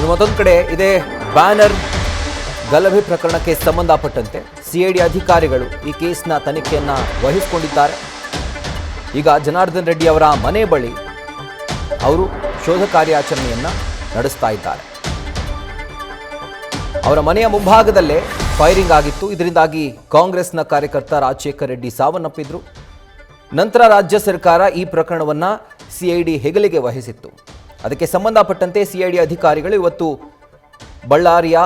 ಮತ್ತೊಂದು ಕಡೆ ಇದೇ ಬ್ಯಾನರ್ ಗಲಭೆ ಪ್ರಕರಣಕ್ಕೆ ಸಂಬಂಧಪಟ್ಟಂತೆ ಸಿಐಡಿ ಅಧಿಕಾರಿಗಳು ಈ ಕೇಸ್ನ ತನಿಖೆಯನ್ನ ವಹಿಸಿಕೊಂಡಿದ್ದಾರೆ. ಈಗ ಜನಾರ್ದನ್ ರೆಡ್ಡಿ ಅವರ ಮನೆ ಬಳಿ ಅವರು ಶೋಧ ಕಾರ್ಯಾಚರಣೆಯನ್ನ ನಡೆಸ್ತಾ ಇದ್ದಾರೆ. ಅವರ ಮನೆಯ ಮುಂಭಾಗದಲ್ಲೇ ಫೈರಿಂಗ್ ಆಗಿತ್ತು. ಇದರಿಂದಾಗಿ ಕಾಂಗ್ರೆಸ್ನ ಕಾರ್ಯಕರ್ತ ರಾಜಶೇಖರ್ ರೆಡ್ಡಿ ಸಾವನ್ನಪ್ಪಿದ್ರು. ನಂತರ ರಾಜ್ಯ ಸರ್ಕಾರ ಈ ಪ್ರಕರಣವನ್ನ ಸಿಐಡಿ ಹೆಗಲಿಗೆ ವಹಿಸಿತ್ತು. ಅದಕ್ಕೆ ಸಂಬಂಧಪಟ್ಟಂತೆ ಸಿಐಡಿ ಅಧಿಕಾರಿಗಳು ಇವತ್ತು ಬಳ್ಳಾರಿಯ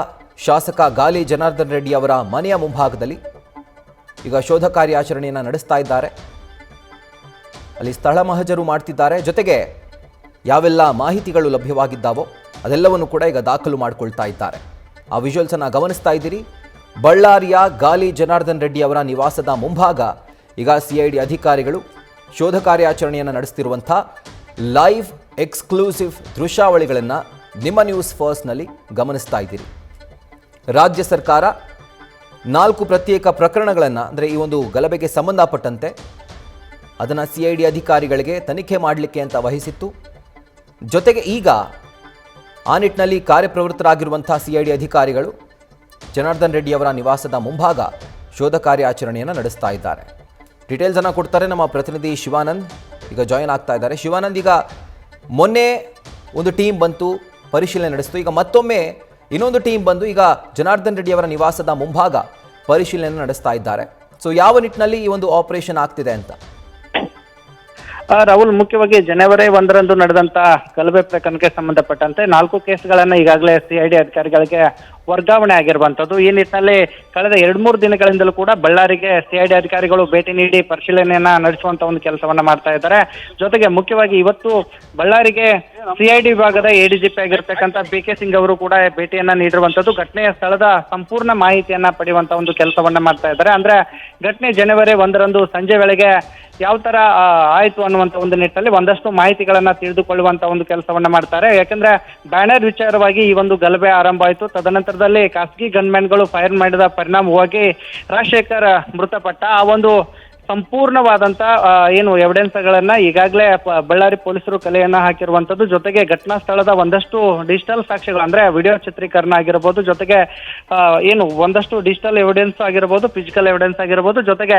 ಶಾಸಕ ಗಾಲಿ ಜನಾರ್ದನ್ ರೆಡ್ಡಿ ಅವರ ಮನೆಯ ಮುಂಭಾಗದಲ್ಲಿ ಈಗ ಶೋಧ ಕಾರ್ಯಾಚರಣೆಯನ್ನು ನಡೆಸ್ತಾ ಇದ್ದಾರೆ. ಅಲ್ಲಿ ಸ್ಥಳ ಮಹಜರು ಮಾಡ್ತಿದ್ದಾರೆ. ಜೊತೆಗೆ ಯಾವೆಲ್ಲ ಮಾಹಿತಿಗಳು ಲಭ್ಯವಾಗಿದ್ದಾವೋ ಅದೆಲ್ಲವನ್ನು ಕೂಡ ಈಗ ದಾಖಲು ಮಾಡಿಕೊಳ್ತಾ ಇದ್ದಾರೆ. ಆ ವಿಜುವಲ್ಸ್ ಅನ್ನು ಗಮನಿಸ್ತಾ ಇದ್ದೀರಿ. ಬಳ್ಳಾರಿಯ ಗಾಲಿ ಜನಾರ್ದನ್ ರೆಡ್ಡಿ ಅವರ ನಿವಾಸದ ಮುಂಭಾಗ ಈಗ ಸಿಐಡಿ ಅಧಿಕಾರಿಗಳು ಶೋಧ ಕಾರ್ಯಾಚರಣೆಯನ್ನು ನಡೆಸ್ತಿರುವಂಥ ಲೈವ್ ಎಕ್ಸ್ಕ್ಲೂಸಿವ್ ದೃಶ್ಯಾವಳಿಗಳನ್ನು ನಿಮ್ಮ ನ್ಯೂಸ್ ಫಸ್ಟ್ನಲ್ಲಿ ಗಮನಿಸ್ತಾ ಇದ್ದೀರಿ. ರಾಜ್ಯ ಸರ್ಕಾರ 4 ಪ್ರತ್ಯೇಕ ಪ್ರಕರಣಗಳನ್ನು ಅಂದರೆ ಈ ಒಂದು ಗಲಭೆಗೆ ಸಂಬಂಧಪಟ್ಟಂತೆ ಅದನ್ನು ಸಿಐಡಿ ಅಧಿಕಾರಿಗಳಿಗೆ ತನಿಖೆ ಮಾಡಲಿಕ್ಕೆ ಅಂತ ವಹಿಸಿತ್ತು. ಜೊತೆಗೆ ಈಗ ಆ ನಿಟ್ಟಿನಲ್ಲಿ ಕಾರ್ಯಪ್ರವೃತ್ತರಾಗಿರುವಂಥ ಸಿಐಡಿ ಅಧಿಕಾರಿಗಳು ಜನಾರ್ದನ್ ರೆಡ್ಡಿ ಅವರ ನಿವಾಸದ ಮುಂಭಾಗ ಶೋಧ ಕಾರ್ಯಾಚರಣೆಯನ್ನು ನಡೆಸ್ತಾ ಇದ್ದಾರೆ. ಡೀಟೇಲ್ಸ್ ಅನ್ನು ಕೊಡ್ತಾರೆ ನಮ್ಮ ಪ್ರತಿನಿಧಿ ಶಿವಾನಂದ್. ಈಗ ಜಾಯಿನ್ ಆಗ್ತಾ ಇದ್ದಾರೆ. ಶಿವಾನಂದ್, ಈಗ ಮೊನ್ನೆ ಒಂದು ಟೀಮ್ ಬಂತು, ಪರಿಶೀಲನೆ ನಡೆಸಿತು. ಈಗ ಮತ್ತೊಮ್ಮೆ ಇನ್ನೊಂದು ಟೀಮ್ ಬಂದು ಈಗ ಜನಾರ್ದನ್ ರೆಡ್ಡಿ ಅವರ ನಿವಾಸದ ಮುಂಭಾಗ ಪರಿಶೀಲನೆ ನಡೆಸ್ತಾ ಇದ್ದಾರೆ. ಸೊ ಯಾವ ನಿಟ್ಟಿನಲ್ಲಿ ಈ ಒಂದು ಆಪರೇಷನ್ ಆಗ್ತಿದೆ ಅಂತ? ರಾಹುಲ್, ಮುಖ್ಯವಾಗಿ ಜನವರಿ 1ರಂದು ನಡೆದಂತ ಗಲಭೆ ಪ್ರಕರಣಕ್ಕೆ ಸಂಬಂಧಪಟ್ಟಂತೆ 4 ಕೇಸ್ಗಳನ್ನ ಈಗಾಗಲೇ ಸಿಐಡಿ ಅಧಿಕಾರಿಗಳಿಗೆ ವರ್ಗಾವಣೆ ಆಗಿರುವಂತದ್ದು. ಈ ನಿಟ್ಟಿನಲ್ಲಿ ಕಳೆದ 2-3 ದಿನಗಳಿಂದಲೂ ಕೂಡ ಬಳ್ಳಾರಿಗೆ ಸಿಐಡಿ ಅಧಿಕಾರಿಗಳು ಭೇಟಿ ನೀಡಿ ಪರಿಶೀಲನೆಯನ್ನ ನಡೆಸುವಂತ ಒಂದು ಕೆಲಸವನ್ನ ಮಾಡ್ತಾ ಇದ್ದಾರೆ. ಜೊತೆಗೆ ಮುಖ್ಯವಾಗಿ ಇವತ್ತು ಬಳ್ಳಾರಿಗೆ ಸಿಐಡಿ ವಿಭಾಗದ ಎಡಿಜಿಪಿ ಆಗಿರ್ತಕ್ಕಂಥ BK ಸಿಂಗ್ ಅವರು ಕೂಡ ಭೇಟಿಯನ್ನ ನೀಡಿರುವಂತದ್ದು. ಘಟನೆಯ ಸ್ಥಳದ ಸಂಪೂರ್ಣ ಮಾಹಿತಿಯನ್ನ ಪಡೆಯುವಂತ ಒಂದು ಕೆಲಸವನ್ನ ಮಾಡ್ತಾ ಇದ್ದಾರೆ. ಅಂದ್ರೆ ಘಟನೆ ಜನವರಿ 1ರಂದು ಸಂಜೆ ವೇಳೆಗೆ ಯಾವ ತರ ಆಯ್ತು ಅನ್ನುವಂತ ಒಂದು ನಿಟ್ಟಿನಲ್ಲಿ ಒಂದಷ್ಟು ಮಾಹಿತಿಗಳನ್ನ ತಿಳಿದುಕೊಳ್ಳುವಂತ ಒಂದು ಕೆಲಸವನ್ನ ಮಾಡ್ತಾರೆ. ಯಾಕಂದ್ರೆ ಬ್ಯಾನರ್ ವಿಚಾರವಾಗಿ ಈ ಒಂದು ಗಲಭೆ ಆರಂಭ ಆಯಿತು. ತದನಂತರದಲ್ಲಿ ಖಾಸಗಿ ಗನ್ಮ್ಯಾನ್ಗಳು ಫೈರ್ ಮಾಡಿದ ಪರಿಣಾಮವಾಗಿ ರಾಜಶೇಖರ್ ಮೃತಪಟ್ಟ. ಆ ಒಂದು ಸಂಪೂರ್ಣವಾದಂತ ಏನು ಎವಿಡೆನ್ಸ್ಗಳನ್ನ ಈಗಾಗಲೇ ಬಳ್ಳಾರಿ ಪೊಲೀಸರು ಕಲೆಯನ್ನ ಹಾಕಿರುವಂತದ್ದು. ಜೊತೆಗೆ ಘಟನಾ ಸ್ಥಳದ ಒಂದಷ್ಟು ಡಿಜಿಟಲ್ ಸಾಕ್ಷ್ಯಗಳು ಅಂದ್ರೆ ವಿಡಿಯೋ ಚಿತ್ರೀಕರಣ ಆಗಿರಬಹುದು, ಜೊತೆಗೆ ಏನು ಒಂದಷ್ಟು ಡಿಜಿಟಲ್ ಎವಿಡೆನ್ಸ್ ಆಗಿರಬಹುದು, ಫಿಸಿಕಲ್ ಎವಿಡೆನ್ಸ್ ಆಗಿರಬಹುದು, ಜೊತೆಗೆ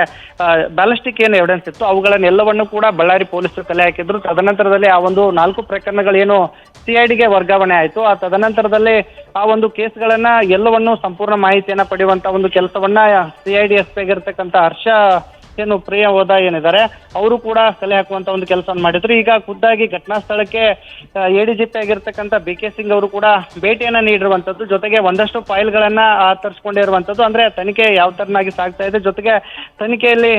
ಬ್ಯಾಲಿಸ್ಟಿಕ್ ಏನು ಎವಿಡೆನ್ಸ್ ಇತ್ತು ಅವುಗಳನ್ನೆಲ್ಲವನ್ನು ಕೂಡ ಬಳ್ಳಾರಿ ಪೊಲೀಸರು ಕಲೆ ಹಾಕಿದ್ರು. ತದನಂತರದಲ್ಲಿ ಆ ಒಂದು 4 ಪ್ರಕರಣಗಳೇನು ಸಿಐಡಿಗೆ ವರ್ಗಾವಣೆ ಆಯಿತು, ಆ ತದನಂತರದಲ್ಲಿ ಆ ಒಂದು ಕೇಸ್ಗಳನ್ನ ಎಲ್ಲವನ್ನು ಸಂಪೂರ್ಣ ಮಾಹಿತಿಯನ್ನ ಪಡೆಯುವಂತ ಒಂದು ಕೆಲಸವನ್ನ ಸಿಐಡಿ SP ಆಗಿರ್ತಕ್ಕಂಥ ಹರ್ಷ ಏನು ಪ್ರಿಯ ಹೋದ ಏನಿದ್ದಾರೆ ಅವರು ಕೂಡ ಕಲೆ ಹಾಕುವಂತ ಒಂದು ಕೆಲಸವನ್ನು ಮಾಡಿದ್ರು. ಈಗ ಖುದ್ದಾಗಿ ಘಟನಾ ಸ್ಥಳಕ್ಕೆ ಎಡಿಜಿಪಿ ಆಗಿರ್ತಕ್ಕಂಥ BK ಸಿಂಗ್ ಅವರು ಕೂಡ ಭೇಟಿಯನ್ನ ನೀಡಿರುವಂತದ್ದು. ಜೊತೆಗೆ ಒಂದಷ್ಟು ಫೈಲ್ಗಳನ್ನ ತರಿಸ್ಕೊಂಡಿರುವಂತದ್ದು. ಅಂದ್ರೆ ತನಿಖೆ ಯಾವ ತರನಾಗಿ ಸಾಗ್ತಾ ಇದೆ, ಜೊತೆಗೆ ತನಿಖೆಯಲ್ಲಿ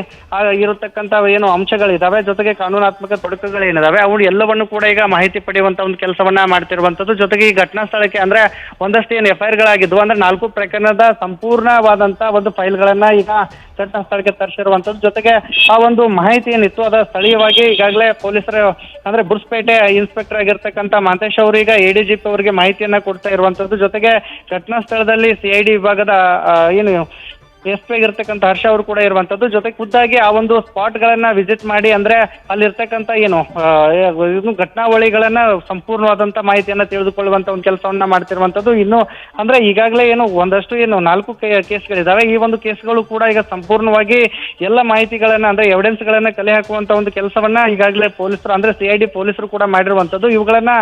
ಇರತಕ್ಕಂಥ ಏನು ಅಂಶಗಳಿದಾವೆ, ಜೊತೆಗೆ ಕಾನೂನಾತ್ಮಕ ತೊಡಕುಗಳೇನಿದಾವೆ ಅವು ಎಲ್ಲವನ್ನು ಕೂಡ ಈಗ ಮಾಹಿತಿ ಪಡೆಯುವಂತ ಒಂದು ಕೆಲಸವನ್ನ ಮಾಡ್ತಿರುವಂತದ್ದು. ಜೊತೆಗೆ ಈ ಘಟನಾ ಸ್ಥಳಕ್ಕೆ ಅಂದ್ರೆ ಒಂದಷ್ಟು ಏನು FIR ಗಳಾಗಿದ್ವು, ಅಂದ್ರೆ 4 ಪ್ರಕರಣದ ಸಂಪೂರ್ಣವಾದಂತ ಒಂದು ಫೈಲ್ಗಳನ್ನ ಈಗ ಘಟನಾ ಸ್ಥಳಕ್ಕೆ ತರಿಸಿರುವಂತದ್ದು. ಜೊತೆಗೆ ಆ ಒಂದು ಮಾಹಿತಿ ಏನಿತ್ತು ಅದ ಸ್ಥಳೀಯವಾಗಿ ಈಗಾಗಲೇ ಪೊಲೀಸರು ಅಂದ್ರೆ ಬುರ್ಸ್ಪೇಟೆ ಇನ್ಸ್ಪೆಕ್ಟರ್ ಆಗಿರ್ತಕ್ಕಂಥ ಮಾಂತೇಶ್ ಅವರು ಈಗ ಎಡಿಜಿಪಿ ಅವರಿಗೆ ಮಾಹಿತಿಯನ್ನ ಕೊಡ್ತಾ ಇರುವಂತದ್ದು. ಜೊತೆಗೆ ಘಟನಾ ಸ್ಥಳದಲ್ಲಿ ಸಿಐಡಿ ವಿಭಾಗದ ಏನು SP ಆಗಿರ್ತಕ್ಕಂಥ ಹರ್ಷ ಅವರು ಕೂಡ ಇರುವಂತದ್ದು. ಜೊತೆಗೆ ಖುದ್ದಾಗಿ ಆ ಒಂದು ಸ್ಪಾಟ್ ಗಳನ್ನ ವಿಸಿಟ್ ಮಾಡಿ ಅಂದ್ರೆ ಅಲ್ಲಿರ್ತಕ್ಕಂಥ ಏನು ಘಟನಾವಳಿಗಳನ್ನ ಸಂಪೂರ್ಣವಾದಂತ ಮಾಹಿತಿಯನ್ನ ತಿಳಿದುಕೊಳ್ಳುವಂತ ಒಂದು ಕೆಲಸವನ್ನ ಮಾಡ್ತಿರುವಂತದ್ದು. ಇನ್ನು ಅಂದ್ರೆ ಈಗಾಗಲೇ ಏನು ಒಂದಷ್ಟು ಏನು 4 ಕೇಸ್ಗಳಿದಾವೆ. ಈ ಒಂದು ಕೇಸ್ಗಳು ಕೂಡ ಈಗ ಸಂಪೂರ್ಣವಾಗಿ ಎಲ್ಲ ಮಾಹಿತಿಗಳನ್ನ ಅಂದ್ರೆ ಎವಿಡೆನ್ಸ್ ಗಳನ್ನ ಕಲೆ ಹಾಕುವಂತ ಒಂದು ಕೆಲಸವನ್ನ ಈಗಾಗಲೇ ಪೊಲೀಸರು ಅಂದ್ರೆ ಸಿಐಡಿ ಪೊಲೀಸರು ಕೂಡ ಮಾಡಿರುವಂತದ್ದು. ಇವುಗಳನ್ನ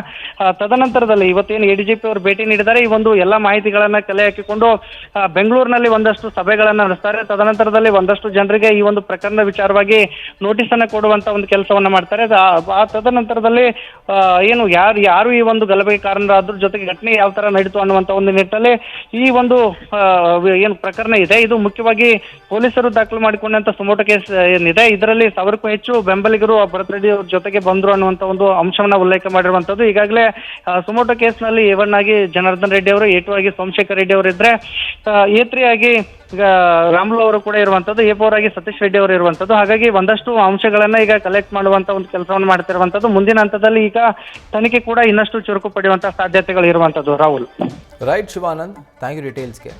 ತದನಂತರದಲ್ಲಿ ಇವತ್ತೇನು ಎಡಿಜಿಪಿ ಅವರು ಭೇಟಿ ನೀಡಿದ್ದಾರೆ, ಈ ಒಂದು ಎಲ್ಲ ಮಾಹಿತಿಗಳನ್ನ ಕಲೆ ಹಾಕಿಕೊಂಡು ಬೆಂಗಳೂರಿನಲ್ಲಿ ಒಂದಷ್ಟು ಸಭೆಗಳ ನಡೆಸ್ತಾರೆ. ತದನಂತರದಲ್ಲಿ ಒಂದಷ್ಟು ಜನರಿಗೆ ಈ ಒಂದು ಪ್ರಕರಣದ ವಿಚಾರವಾಗಿ ನೋಟಿಸ್ ಅನ್ನ ಕೊಡುವಂತ ಒಂದು ಕೆಲಸವನ್ನ ಮಾಡ್ತಾರೆ. ಆ ತದನಂತರದಲ್ಲಿ ಏನು ಯಾರು ಈ ಒಂದು ಗಲಭೆಗೆ ಕಾರಣರಾದ್ರು, ಜೊತೆಗೆ ಘಟನೆ ಯಾವ ತರ ನಡೀತು ಅನ್ನುವಂತ ಒಂದು ನಿಟ್ಟಿನಲ್ಲಿ ಈ ಒಂದು ಏನು ಪ್ರಕರಣ ಇದೆ ಇದು ಮುಖ್ಯವಾಗಿ ಪೊಲೀಸರು ದಾಖಲು ಮಾಡಿಕೊಂಡಂತ ಸುಮೋಟೋ ಕೇಸ್ ಏನಿದೆ ಇದರಲ್ಲಿ 1000ಕ್ಕೂ ಹೆಚ್ಚು ಬೆಂಬಲಿಗರು ಭರತ್ ರೆಡ್ಡಿ ಅವ್ರ ಜೊತೆಗೆ ಬಂದ್ರು ಅನ್ನುವಂತ ಒಂದು ಅಂಶವನ್ನ ಉಲ್ಲೇಖ ಮಾಡಿರುವಂತದ್ದು. ಈಗಾಗಲೇ ಸುಮೋಟೋ ಕೇಸ್ ನಲ್ಲಿ A1 ಆಗಿ ಜನಾರ್ದನ್ ರೆಡ್ಡಿ ಅವರು, A2 ಆಗಿ ಸೋಮಶೇಖರ್ ರೆಡ್ಡಿ ಅವರು ಇದ್ರೆ, A3 ಆಗಿ ಈಗ ರಾಮುಲು ಅವರು ಕೂಡ ಇರುವಂತದ್ದು, A4 ಆಗಿ ಸತೀಶ್ ರೆಡ್ಡಿ ಅವರು ಇರುವಂತದ್ದು. ಹಾಗಾಗಿ ಒಂದಷ್ಟು ಅಂಶಗಳನ್ನ ಈಗ ಕಲೆಕ್ಟ್ ಮಾಡುವಂತ ಒಂದು ಕೆಲಸವನ್ನು ಮಾಡ್ತಿರುವಂತದ್ದು. ಮುಂದಿನ ಹಂತದಲ್ಲಿ ಈಗ ತನಿಖೆ ಕೂಡ ಇನ್ನಷ್ಟು ಚುರುಕು ಪಡೆಯುವಂತ ಸಾಧ್ಯತೆಗಳು ಇರುವಂತದ್ದು. Rahul. Right Shivanand, thank you ಡೀಟೇಲ್ಸ್ಗೆ.